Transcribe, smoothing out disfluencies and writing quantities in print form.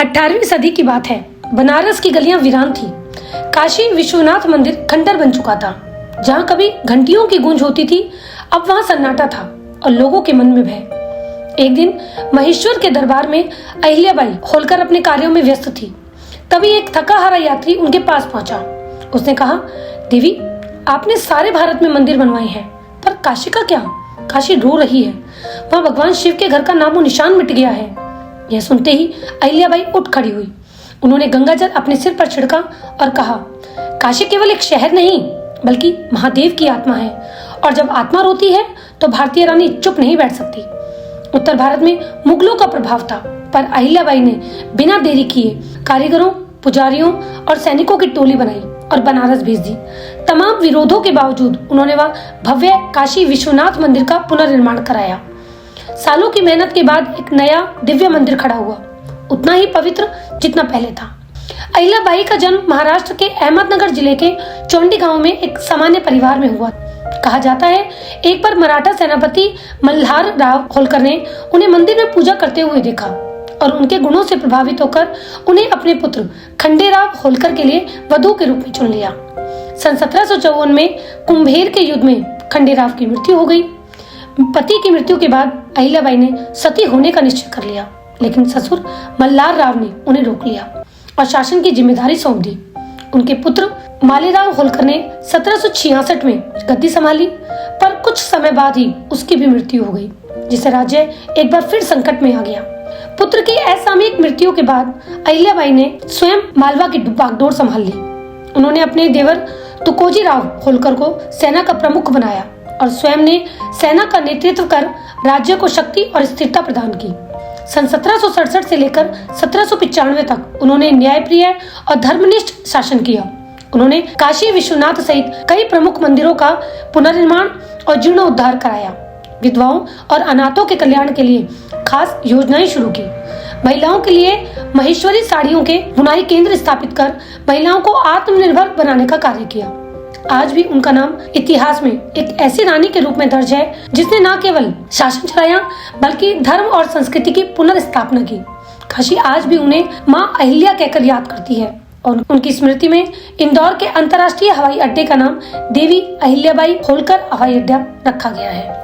18वीं सदी की बात है। बनारस की गलियां वीरान थी। काशी विश्वनाथ मंदिर खंडर बन चुका था। जहां कभी घंटियों की गूंज होती थी, अब वहां सन्नाटा था और लोगों के मन में भय। एक दिन महेश्वर के दरबार में अहिल्याबाई होलकर अपने कार्यों में व्यस्त थी। तभी एक थका हारा यात्री उनके पास पहुंचा। उसने कहा, देवी, आपने सारे भारत में मंदिर बनवाए हैं, पर काशी का क्या? काशी रो रही है। वहां भगवान शिव के घर का नामो निशान मिट गया है। यह सुनते ही अहिल्याबाई उठ खड़ी हुई। उन्होंने गंगाजल अपने सिर पर छिड़का और कहा, काशी केवल एक शहर नहीं बल्कि महादेव की आत्मा है, और जब आत्मा रोती है तो भारतीय रानी चुप नहीं बैठ सकती। उत्तर भारत में मुगलों का प्रभाव था, पर अहिल्याबाई ने बिना देरी किए कारीगरों, पुजारियों और सैनिकों की टोली बनाई और बनारस भेज दी। तमाम विरोधों के बावजूद उन्होंने वहां भव्य काशी विश्वनाथ मंदिर का पुनर्निर्माण कराया। सालों की मेहनत के बाद एक नया दिव्य मंदिर खड़ा हुआ, उतना ही पवित्र जितना पहले था। अहिल्याबाई का जन्म महाराष्ट्र के अहमदनगर जिले के चौंडी गांव में एक सामान्य परिवार में हुआ। कहा जाता है, एक बार मराठा सेनापति मल्हार राव होलकर ने उन्हें मंदिर में पूजा करते हुए देखा और उनके गुणों से प्रभावित होकर उन्हें अपने पुत्र खंडेराव होलकर के लिए वधू के रूप में चुन लिया। सन 1754 में कुंभेर के युद्ध में खंडेराव की मृत्यु हो गई। पति की मृत्यु के बाद अहिल्याबाई ने सती होने का निश्चय कर लिया, लेकिन ससुर मल्हार राव ने उन्हें रोक लिया और शासन की जिम्मेदारी सौंप दी। उनके पुत्र मालेराव होलकर ने 1766 में गद्दी संभाली, पर कुछ समय बाद ही उसकी भी मृत्यु हो गई, जिससे राज्य एक बार फिर संकट में आ गया। पुत्र की असामयिक मृत्यु के बाद अहिल्याबाई ने स्वयं मालवा की बागडोर संभाल ली। उन्होंने अपने देवर तुकोजी राव होलकर को सेना का प्रमुख बनाया और स्वयं ने सेना का नेतृत्व कर राज्य को शक्ति और स्थिरता प्रदान की। सन 1767 से लेकर 1795 तक उन्होंने न्यायप्रिय और धर्मनिष्ठ शासन किया। उन्होंने काशी विश्वनाथ सहित कई प्रमुख मंदिरों का पुनर्निर्माण और जीर्णोद्धार कराया। विधवाओं और अनाथों के कल्याण के लिए खास योजनाएं शुरू की। महिलाओं के लिए महेश्वरी साड़ियों के बुनाई केंद्र स्थापित कर महिलाओं को आत्मनिर्भर बनाने का कार्य किया। आज भी उनका नाम इतिहास में एक ऐसी रानी के रूप में दर्ज है जिसने न केवल शासन चलाया बल्कि धर्म और संस्कृति की पुनर्स्थापना की। काशी आज भी उन्हें मां अहिल्या कहकर याद करती है और उनकी स्मृति में इंदौर के अंतर्राष्ट्रीय हवाई अड्डे का नाम देवी अहिल्याबाई होलकर हवाई अड्डा रखा गया है।